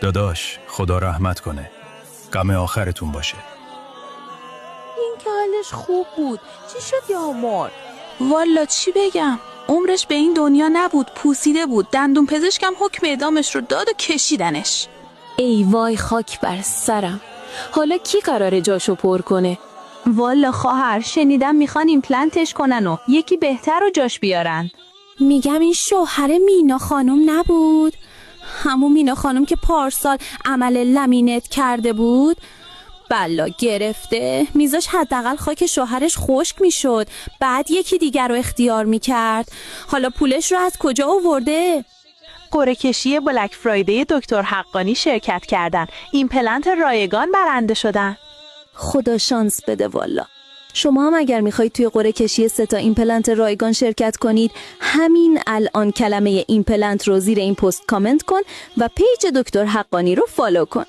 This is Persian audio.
داداش خدا رحمت کنه، غم آخرتون باشه. این که حالش خوب بود، چی شد یا مرد؟ والا چی بگم، عمرش به این دنیا نبود، پوسیده بود. دندون پزشکم حکم اعدامش رو داد و کشیدنش. ای وای خاک بر سرم. حالا کی قراره جاشو پر کنه؟ والا خواهر، شنیدم میخوان ایمپلنتش کنن و یکی بهتر رو جاش بیارن. میگم این شوهر مینا خانم نبود؟ همون مینا خانم که پارسال عمل لمینت کرده بود؟ بلا گرفته، میزاش حداقل خاک شوهرش خشک میشد، بعد یکی دیگر رو اختیار میکرد. حالا پولش رو از کجا آورده؟ قرعه کشی بلک فرایدی دکتر حقانی شرکت کردن، ایمپلنت رایگان برنده شدن. خدا شانس بده والا. شما هم اگر میخواید توی قرعه کشی 3 تا ایمپلنت رایگان شرکت کنید، همین الان کلمه ایمپلنت رو زیر این پست کامنت کن و پیج دکتر حقانی رو فالو کن.